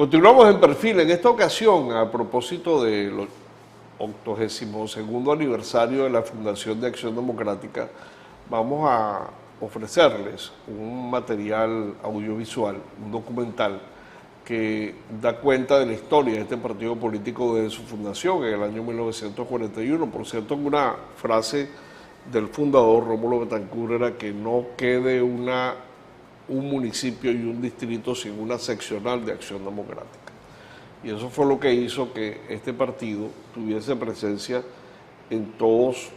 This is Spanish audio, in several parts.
Continuamos en Perfil. En esta ocasión, a propósito del 82º aniversario de la Fundación de Acción Democrática, vamos a ofrecerles un material audiovisual, un documental, que da cuenta de la historia de este partido político desde su fundación en el año 1941. Por cierto, una frase del fundador, Rómulo Betancourt, era que no quede un municipio y un distrito sin una seccional de Acción Democrática. Y eso fue lo que hizo que este partido tuviese presencia en todos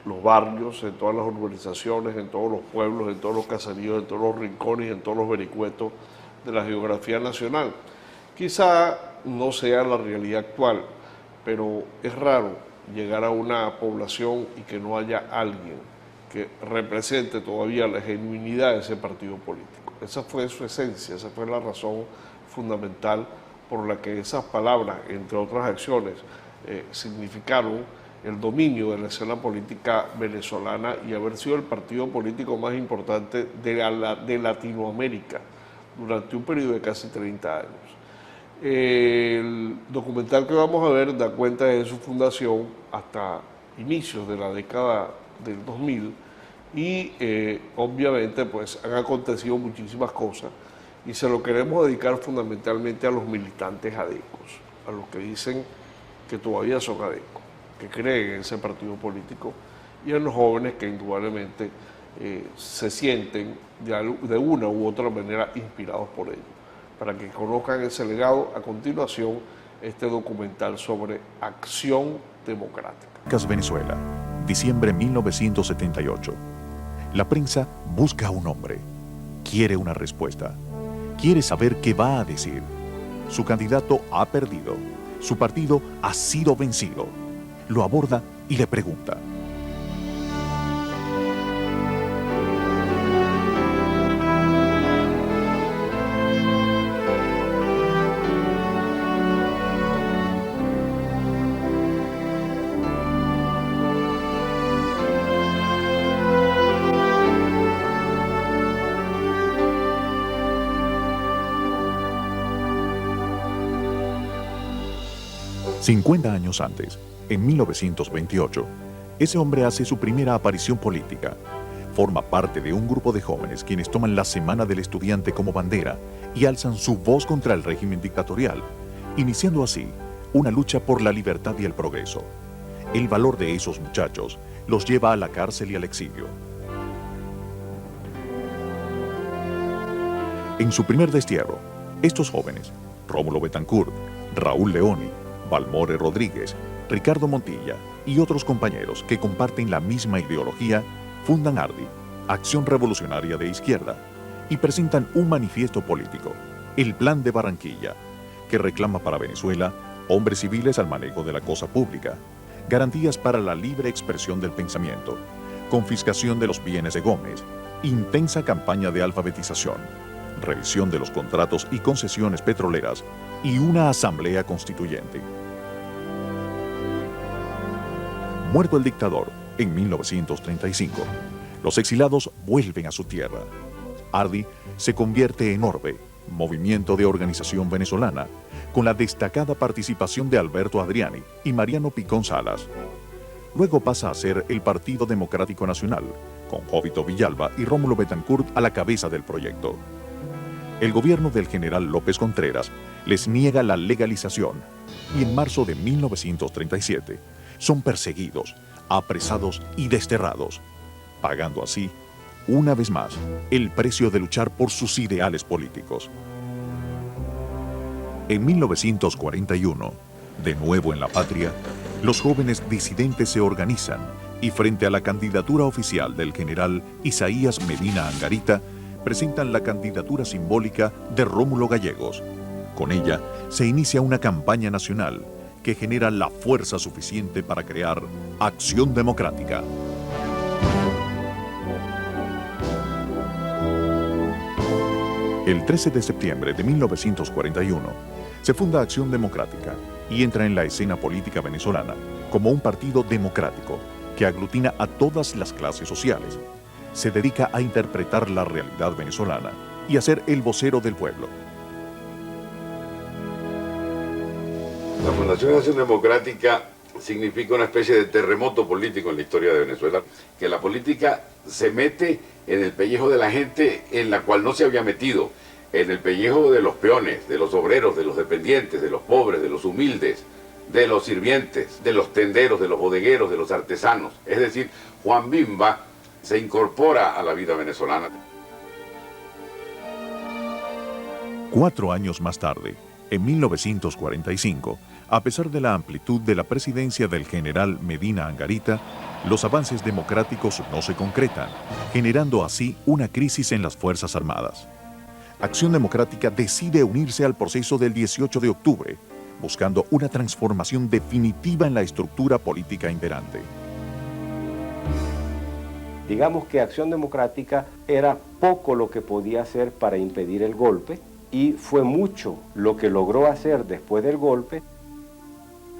los barrios, en todas las urbanizaciones, en todos los pueblos, en todos los caseríos, en todos los rincones, en todos los vericuetos de la geografía nacional. Quizá no sea la realidad actual, pero es raro llegar a una población y que no haya alguien que represente todavía la genuinidad de ese partido político. Esa fue su esencia, esa fue la razón fundamental por la que esas palabras, entre otras acciones, significaron el dominio de la escena política venezolana y haber sido el partido político más importante de Latinoamérica durante un periodo de casi 30 años. El documental que vamos a ver da cuenta de su fundación hasta inicios de la década del 2000 y obviamente pues han acontecido muchísimas cosas y se lo queremos dedicar fundamentalmente a los militantes adecos, a los que dicen que todavía son adecos, que creen en ese partido político, y a los jóvenes que indudablemente se sienten de una u otra manera inspirados por ello. Para que conozcan ese legado, a continuación este documental sobre Acción Democrática. Venezuela, diciembre 1978. La prensa busca a un hombre, quiere una respuesta, quiere saber qué va a decir. Su candidato ha perdido, su partido ha sido vencido. Lo aborda y le pregunta: 50 años antes, en 1928, ese hombre hace su primera aparición política. Forma parte de un grupo de jóvenes quienes toman la Semana del Estudiante como bandera y alzan su voz contra el régimen dictatorial, iniciando así una lucha por la libertad y el progreso. El valor de esos muchachos los lleva a la cárcel y al exilio. En su primer destierro, estos jóvenes, Rómulo Betancourt, Raúl Leoni, Balmore Rodríguez, Ricardo Montilla y otros compañeros que comparten la misma ideología, fundan ARDI, Acción Revolucionaria de Izquierda, y presentan un manifiesto político, el Plan de Barranquilla, que reclama para Venezuela hombres civiles al manejo de la cosa pública, garantías para la libre expresión del pensamiento, confiscación de los bienes de Gómez, intensa campaña de alfabetización, revisión de los contratos y concesiones petroleras y una asamblea constituyente. Muerto el dictador en 1935, los exilados vuelven a su tierra. ARDI se convierte en ORBE, Movimiento de Organización Venezolana, con la destacada participación de Alberto Adriani y Mariano Picón Salas. Luego pasa a ser el Partido Democrático Nacional, con Jovito Villalba y Rómulo Betancourt a la cabeza del proyecto. El gobierno del general López Contreras les niega la legalización y en marzo de 1937 son perseguidos, apresados y desterrados, pagando así, una vez más, el precio de luchar por sus ideales políticos. En 1941, de nuevo en la patria, los jóvenes disidentes se organizan y frente a la candidatura oficial del general Isaías Medina Angarita, presentan la candidatura simbólica de Rómulo Gallegos. Con ella se inicia una campaña nacional que genera la fuerza suficiente para crear Acción Democrática. El 13 de septiembre de 1941 se funda Acción Democrática y entra en la escena política venezolana como un partido democrático que aglutina a todas las clases sociales. Se dedica a interpretar la realidad venezolana y a ser el vocero del pueblo. La Fundación de Acción Democrática significa una especie de terremoto político en la historia de Venezuela, que la política se mete en el pellejo de la gente en la cual no se había metido, en el pellejo de los peones, de los obreros, de los dependientes, de los pobres, de los humildes, de los sirvientes, de los tenderos, de los bodegueros, de los artesanos. Es decir, Juan Bimba se incorpora a la vida venezolana. 4 años más tarde, en 1945, a pesar de la amplitud de la presidencia del general Medina Angarita, los avances democráticos no se concretan, generando así una crisis en las Fuerzas Armadas. Acción Democrática decide unirse al proceso del 18 de octubre, buscando una transformación definitiva en la estructura política imperante. Digamos que Acción Democrática era poco lo que podía hacer para impedir el golpe y fue mucho lo que logró hacer después del golpe.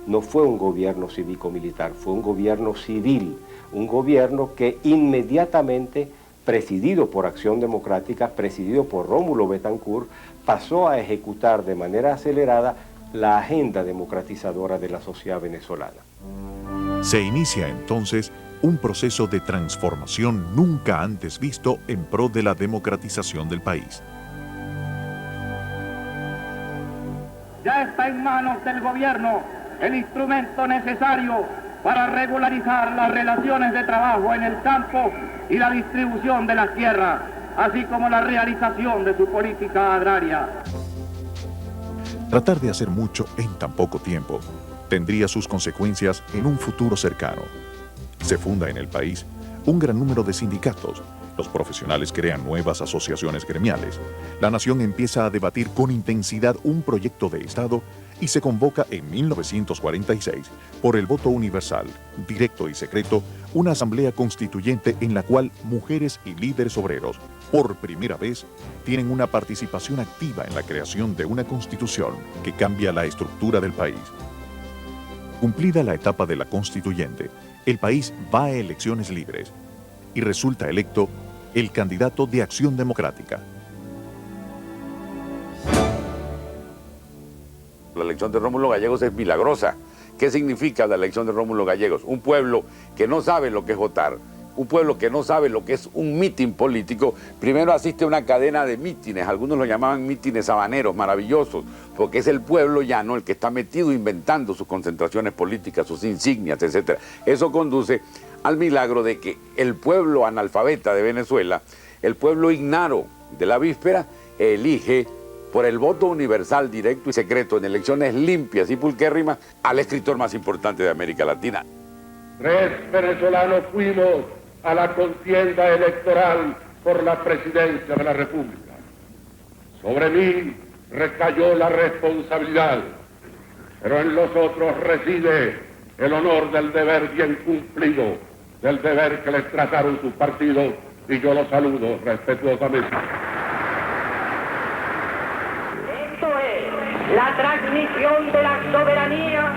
No fue un gobierno cívico-militar, fue un gobierno civil, un gobierno que inmediatamente, presidido por Acción Democrática, presidido por Rómulo Betancourt, pasó a ejecutar de manera acelerada la agenda democratizadora de la sociedad venezolana. Se inicia entonces un proceso de transformación nunca antes visto en pro de la democratización del país. Ya está en manos del gobierno el instrumento necesario para regularizar las relaciones de trabajo en el campo y la distribución de las tierras, así como la realización de su política agraria. Tratar de hacer mucho en tan poco tiempo tendría sus consecuencias en un futuro cercano. Se funda en el país un gran número de sindicatos. Los profesionales crean nuevas asociaciones gremiales. La nación empieza a debatir con intensidad un proyecto de Estado y se convoca en 1946, por el voto universal, directo y secreto, una asamblea constituyente en la cual mujeres y líderes obreros, por primera vez, tienen una participación activa en la creación de una constitución que cambia la estructura del país. Cumplida la etapa de la constituyente, el país va a elecciones libres y resulta electo el candidato de Acción Democrática. La elección de Rómulo Gallegos es milagrosa. ¿Qué significa la elección de Rómulo Gallegos? Un pueblo que no sabe lo que es votar, un pueblo que no sabe lo que es un mitin político, primero asiste a una cadena de mítines, algunos lo llamaban mítines habaneros, maravillosos, porque es el pueblo llano el que está metido inventando sus concentraciones políticas, sus insignias, etc. Eso conduce al milagro de que el pueblo analfabeta de Venezuela, el pueblo ignaro de la víspera, elige por el voto universal, directo y secreto en elecciones limpias y pulquérrimas al escritor más importante de América Latina. 3 venezolanos fuimos a la contienda electoral por la presidencia de la República. Sobre mí recayó la responsabilidad, pero en los otros reside el honor del deber bien cumplido, del deber que les trataron sus partidos, y yo los saludo respetuosamente. Esto es la transmisión de la soberanía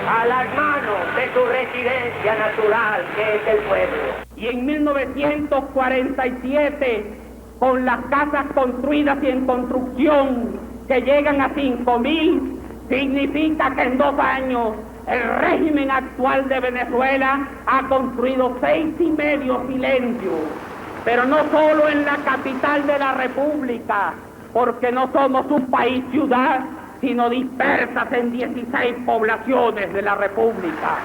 a las manos de su residencia natural, que es el pueblo. Y en 1947, con las casas construidas y en construcción que llegan a 5.000, significa que en 2 años el régimen actual de Venezuela ha construido 6,5 silencios. Pero no solo en la capital de la República, porque no somos un país-ciudad, sino dispersas en 16 poblaciones de la República.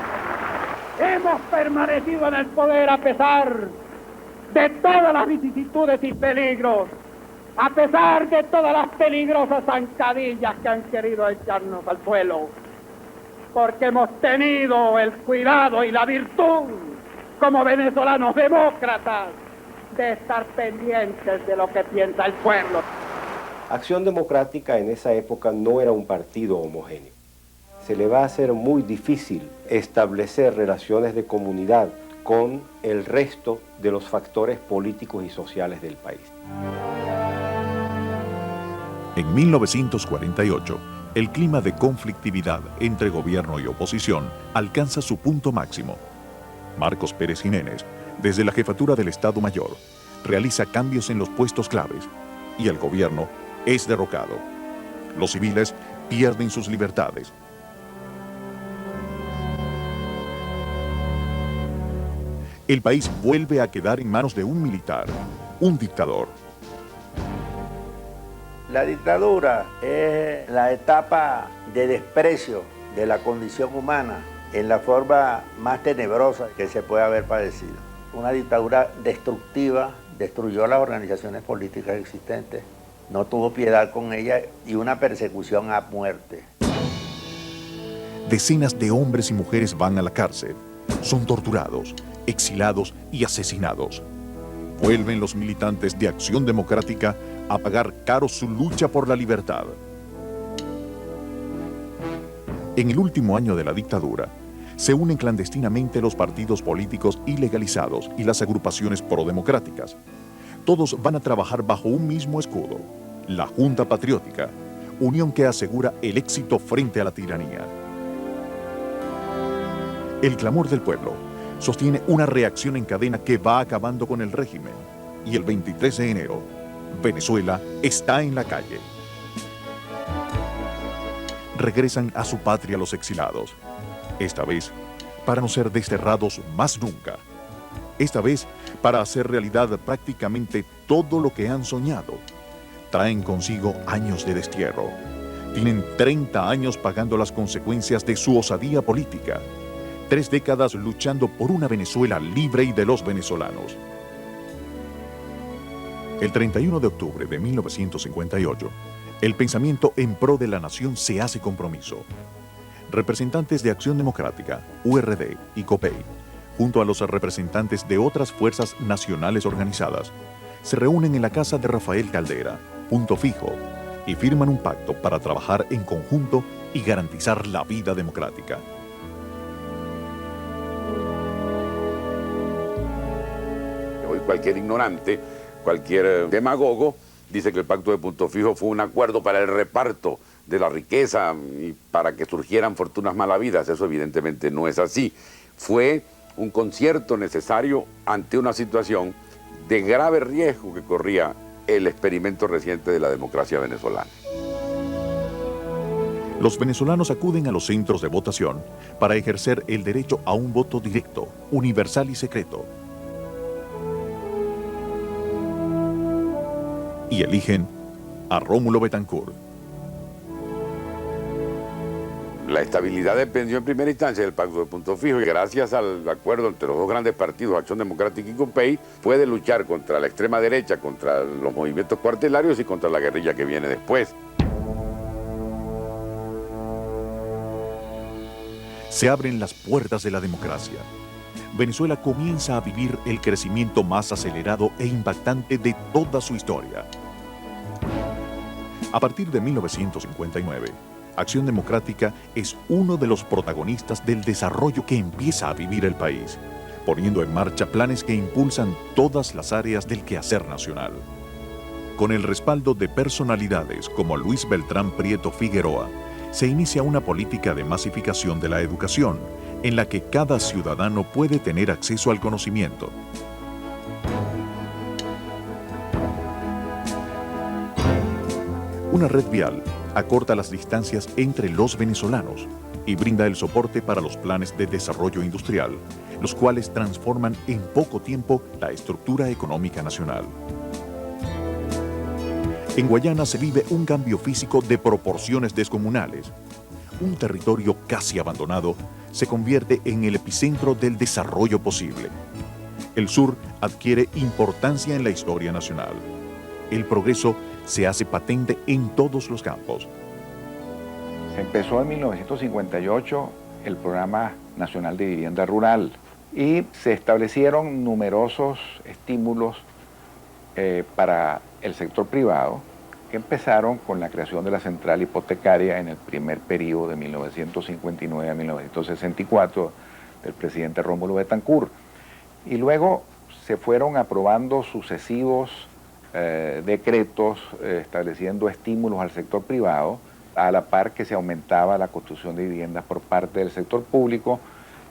Hemos permanecido en el poder a pesar de todas las vicisitudes y peligros, a pesar de todas las peligrosas zancadillas que han querido echarnos al suelo, porque hemos tenido el cuidado y la virtud, como venezolanos demócratas, de estar pendientes de lo que piensa el pueblo. Acción Democrática en esa época no era un partido homogéneo. Se le va a hacer muy difícil establecer relaciones de comunidad con el resto de los factores políticos y sociales del país. En 1948, el clima de conflictividad entre gobierno y oposición alcanza su punto máximo. Marcos Pérez Jiménez, desde la jefatura del Estado Mayor, realiza cambios en los puestos claves y el gobierno es derrocado. Los civiles pierden sus libertades. el país vuelve a quedar en manos de un militar, un dictador. La dictadura es la etapa de desprecio de la condición humana en la forma más tenebrosa que se puede haber padecido. Una dictadura destructiva, destruyó las organizaciones políticas existentes, no tuvo piedad con ellas y una persecución a muerte. Decenas de hombres y mujeres van a la cárcel, son torturados, exilados y asesinados. Vuelven los militantes de Acción Democrática a pagar caro su lucha por la libertad. En el último año de la dictadura, se unen clandestinamente los partidos políticos ilegalizados y las agrupaciones prodemocráticas. Todos van a trabajar bajo un mismo escudo, la Junta Patriótica, unión que asegura el éxito frente a la tiranía. El clamor del pueblo sostiene una reacción en cadena que va acabando con el régimen. Y el 23 de enero, Venezuela está en la calle. Regresan a su patria los exilados. Esta vez, para no ser desterrados más nunca. Esta vez, para hacer realidad prácticamente todo lo que han soñado. Traen consigo años de destierro. Tienen 30 años pagando las consecuencias de su osadía política. 3 décadas luchando por una Venezuela libre y de los venezolanos. El 31 de octubre de 1958, el pensamiento en pro de la nación se hace compromiso. Representantes de Acción Democrática, URD y COPEI, junto a los representantes de otras fuerzas nacionales organizadas, se reúnen en la casa de Rafael Caldera, Punto Fijo, y firman un pacto para trabajar en conjunto y garantizar la vida democrática. Hoy cualquier ignorante, cualquier demagogo, dice que el pacto de Punto Fijo fue un acuerdo para el reparto de la riqueza y para que surgieran fortunas malavidas. Eso evidentemente no es así. Fue un concierto necesario ante una situación de grave riesgo que corría el experimento reciente de la democracia venezolana. Los venezolanos acuden a los centros de votación para ejercer el derecho a un voto directo, universal y secreto. Y eligen a Rómulo Betancourt. La estabilidad dependió en primera instancia del pacto de Punto Fijo y gracias al acuerdo entre los dos grandes partidos, Acción Democrática y COPEI, puede luchar contra la extrema derecha, contra los movimientos cuartelarios y contra la guerrilla que viene después. Se abren las puertas de la democracia. Venezuela comienza a vivir el crecimiento más acelerado e impactante de toda su historia. A partir de 1959, Acción Democrática es uno de los protagonistas del desarrollo que empieza a vivir el país, poniendo en marcha planes que impulsan todas las áreas del quehacer nacional. Con el respaldo de personalidades como Luis Beltrán Prieto Figueroa, se inicia una política de masificación de la educación, en la que cada ciudadano puede tener acceso al conocimiento. Una red vial acorta las distancias entre los venezolanos y brinda el soporte para los planes de desarrollo industrial, los cuales transforman en poco tiempo la estructura económica nacional. En Guayana se vive un cambio físico de proporciones descomunales. Un territorio casi abandonado se convierte en el epicentro del desarrollo posible. El sur adquiere importancia en la historia nacional. El progreso se hace patente en todos los campos. Se empezó en 1958 el Programa Nacional de Vivienda Rural y se establecieron numerosos estímulos para el sector privado, que empezaron con la creación de la central hipotecaria en el primer periodo de 1959 a 1964 del presidente Rómulo Betancourt. Y luego se fueron aprobando sucesivos decretos estableciendo estímulos al sector privado, a la par que se aumentaba la construcción de viviendas por parte del sector público,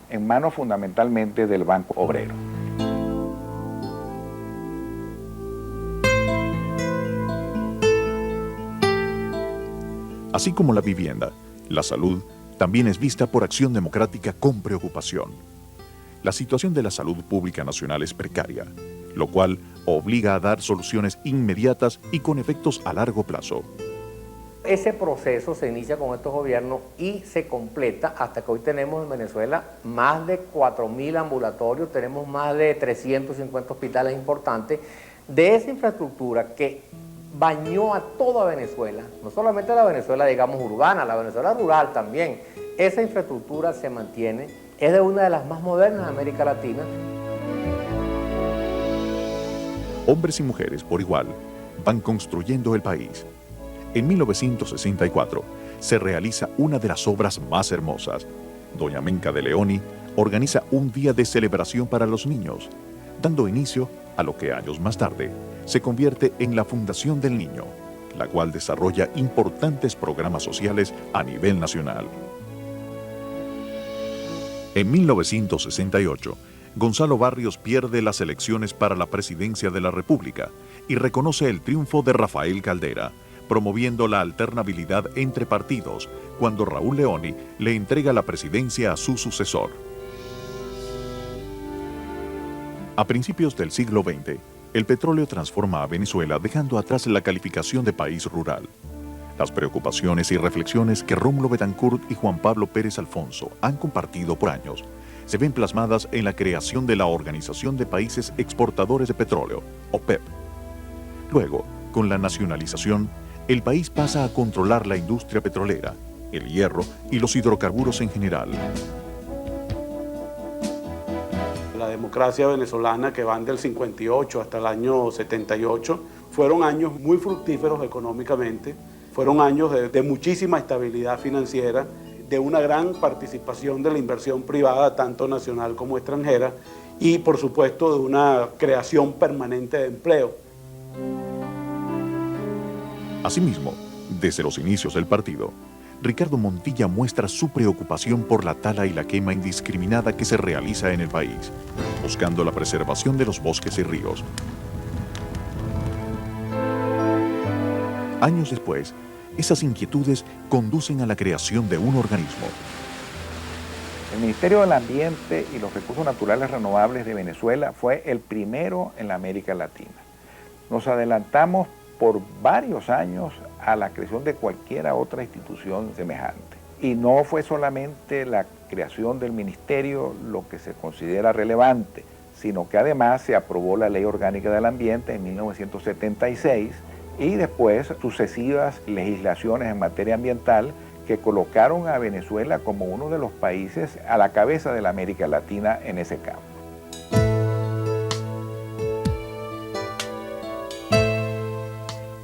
en manos fundamentalmente del Banco Obrero. Así como la vivienda, la salud también es vista por Acción Democrática con preocupación. la situación de la salud pública nacional es precaria, lo cual obliga a dar soluciones inmediatas y con efectos a largo plazo. Ese proceso se inicia con estos gobiernos y se completa hasta que hoy tenemos en Venezuela más de 4.000 ambulatorios, tenemos más de 350 hospitales importantes. De esa infraestructura que bañó a toda Venezuela, no solamente la Venezuela, digamos, urbana, la Venezuela rural también, esa infraestructura se mantiene, es de una de las más modernas de América Latina. Hombres y mujeres por igual van construyendo el país. En 1964 se realiza una de las obras más hermosas. Doña Menca de Leoni organiza un día de celebración para los niños, dando inicio a lo que años más tarde se convierte en la Fundación del Niño, la cual desarrolla importantes programas sociales a nivel nacional. En 1968, Gonzalo Barrios pierde las elecciones para la presidencia de la República y reconoce el triunfo de Rafael Caldera, promoviendo la alternabilidad entre partidos, cuando Raúl Leoni le entrega la presidencia a su sucesor. A principios del siglo XX, el petróleo transforma a Venezuela dejando atrás la calificación de país rural. Las preocupaciones y reflexiones que Rómulo Betancourt y Juan Pablo Pérez Alfonso han compartido por años se ven plasmadas en la creación de la Organización de Países Exportadores de Petróleo, OPEP. Luego, con la nacionalización, el país pasa a controlar la industria petrolera, el hierro y los hidrocarburos en general. La democracia venezolana, que van del 58 hasta el año 78, fueron años muy fructíferos económicamente, fueron años de muchísima estabilidad financiera, de una gran participación de la inversión privada, tanto nacional como extranjera, y por supuesto de una creación permanente de empleo. Asimismo, desde los inicios del partido, Ricardo Montilla muestra su preocupación por la tala y la quema indiscriminada que se realiza en el país, buscando la preservación de los bosques y ríos. Años después, esas inquietudes conducen a la creación de un organismo. El Ministerio del Ambiente y los Recursos Naturales Renovables de Venezuela fue el primero en la América Latina. Nos adelantamos por varios años a la creación de cualquier otra institución semejante. Y no fue solamente la creación del ministerio lo que se considera relevante, sino que además se aprobó la Ley Orgánica del Ambiente en 1976 y después sucesivas legislaciones en materia ambiental que colocaron a Venezuela como uno de los países a la cabeza de la América Latina en ese campo.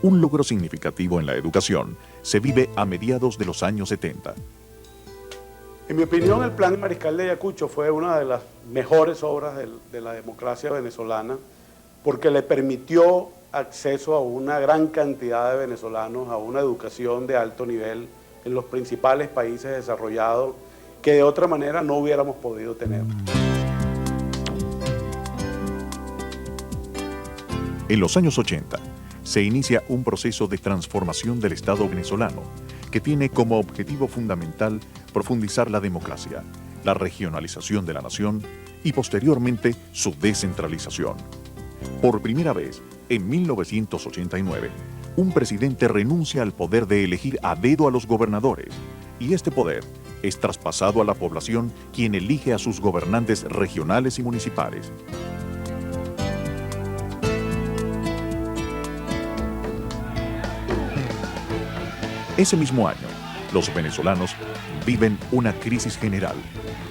Un logro significativo en la educación se vive a mediados de los años 70. En mi opinión, el Plan Mariscal de Ayacucho fue una de las mejores obras de la democracia venezolana porque le permitió acceso a una gran cantidad de venezolanos a una educación de alto nivel en los principales países desarrollados que de otra manera no hubiéramos podido tener. En los años 80, se inicia un proceso de transformación del Estado venezolano que tiene como objetivo fundamental profundizar la democracia, la regionalización de la nación y posteriormente su descentralización. Por primera vez, en 1989, un presidente renuncia al poder de elegir a dedo a los gobernadores y este poder es traspasado a la población, quien elige a sus gobernantes regionales y municipales. Ese mismo año, los venezolanos viven una crisis general,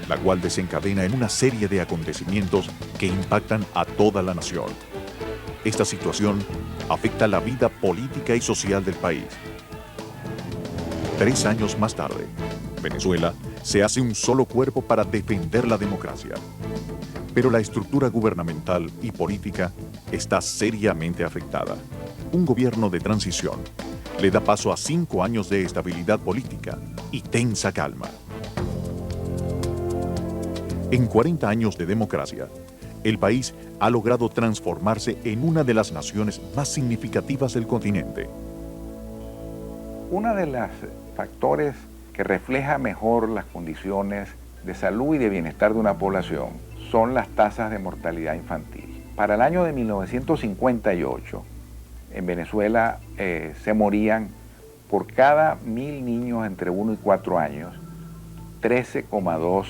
la cual desencadena en una serie de acontecimientos que impactan a toda la nación. Esta situación afecta la vida política y social del país. 3 años más tarde, Venezuela se hace un solo cuerpo para defender la democracia. Pero la estructura gubernamental y política está seriamente afectada. Un gobierno de transición le da paso a 5 años de estabilidad política y tensa calma. En 40 años de democracia, el país ha logrado transformarse en una de las naciones más significativas del continente. Uno de los factores que refleja mejor las condiciones de salud y de bienestar de una población son las tasas de mortalidad infantil. Para el año de 1958, en Venezuela se morían por cada 1000 niños entre 1 y 4 años, 13,2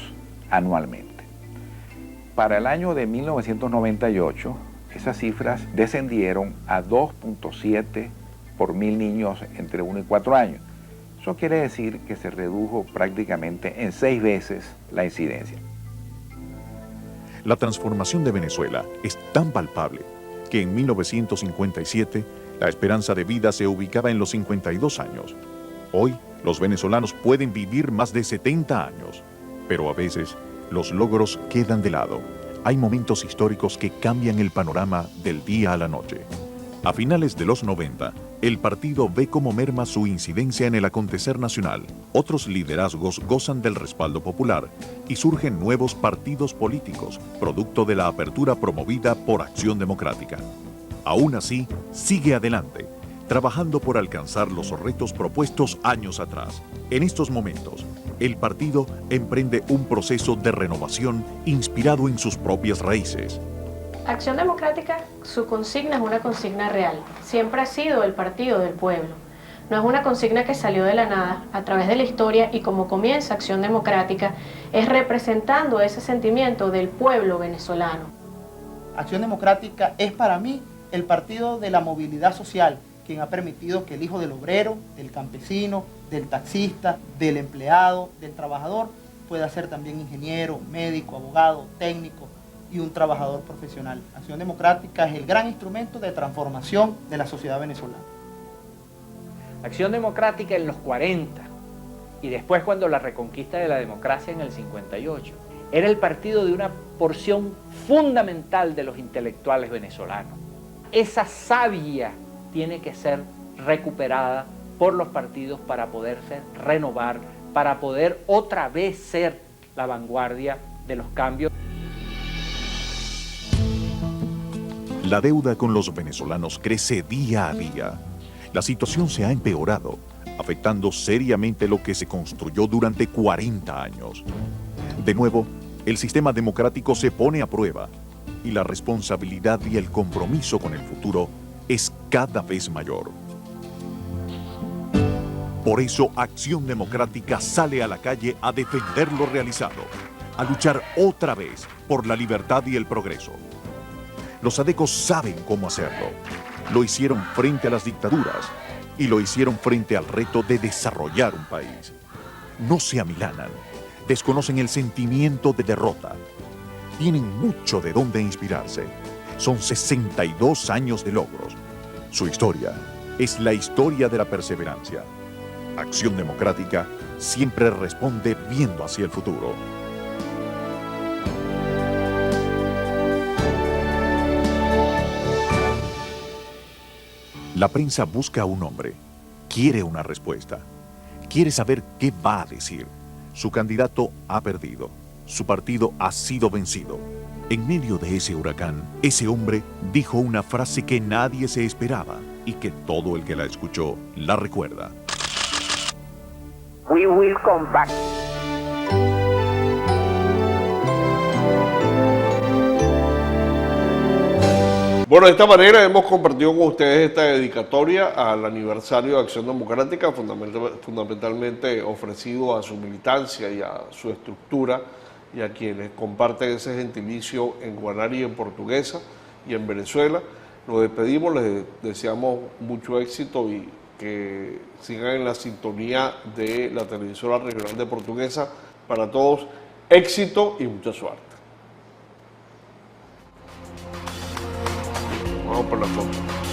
anualmente. Para el año de 1998, esas cifras descendieron a 2,7 por 1000 niños entre 1 y 4 años. Eso quiere decir que se redujo prácticamente en 6 veces la incidencia. La transformación de Venezuela es tan palpable que en 1957 la esperanza de vida se ubicaba en los 52 años. Hoy, los venezolanos pueden vivir más de 70 años, pero a veces los logros quedan de lado. Hay momentos históricos que cambian el panorama del día a la noche. A finales de los 90, el partido ve cómo merma su incidencia en el acontecer nacional. Otros liderazgos gozan del respaldo popular y surgen nuevos partidos políticos, producto de la apertura promovida por Acción Democrática. Aún así, sigue adelante, trabajando por alcanzar los retos propuestos años atrás. En estos momentos, el partido emprende un proceso de renovación inspirado en sus propias raíces. Acción Democrática, su consigna es una consigna real. Siempre ha sido el partido del pueblo. No es una consigna que salió de la nada. A través de la historia y como comienza Acción Democrática, es representando ese sentimiento del pueblo venezolano. Acción Democrática es para mí el partido de la movilidad social, quien ha permitido que el hijo del obrero, del campesino, del taxista, del empleado, del trabajador, pueda ser también ingeniero, médico, abogado, técnico y un trabajador profesional. Acción Democrática es el gran instrumento de transformación de la sociedad venezolana. Acción Democrática en los 40 y después cuando la reconquista de la democracia en el 58, era el partido de una porción fundamental de los intelectuales venezolanos. Esa savia tiene que ser recuperada por los partidos para poderse renovar, para poder otra vez ser la vanguardia de los cambios. La deuda con los venezolanos crece día a día. La situación se ha empeorado, afectando seriamente lo que se construyó durante 40 años. De nuevo, el sistema democrático se pone a prueba y la responsabilidad y el compromiso con el futuro es cada vez mayor. Por eso, Acción Democrática sale a la calle a defender lo realizado, a luchar otra vez por la libertad y el progreso. Los adecos saben cómo hacerlo. Lo hicieron frente a las dictaduras y lo hicieron frente al reto de desarrollar un país. No se amilanan, desconocen el sentimiento de derrota. Tienen mucho de dónde inspirarse. Son 62 años de logros. Su historia es la historia de la perseverancia. Acción Democrática siempre responde viendo hacia el futuro. La prensa busca a un hombre, quiere una respuesta, quiere saber qué va a decir. Su candidato ha perdido, su partido ha sido vencido. En medio de ese huracán, ese hombre dijo una frase que nadie se esperaba y que todo el que la escuchó la recuerda. We will come back. Bueno, de esta manera hemos compartido con ustedes esta dedicatoria al aniversario de Acción Democrática, fundamentalmente ofrecido a su militancia y a su estructura y a quienes comparten ese gentilicio en guaraní, en portuguesa y en Venezuela. Nos despedimos, les deseamos mucho éxito y que sigan en la sintonía de la televisora regional de Portuguesa. Para todos, éxito y mucha suerte. Vamos por la foto.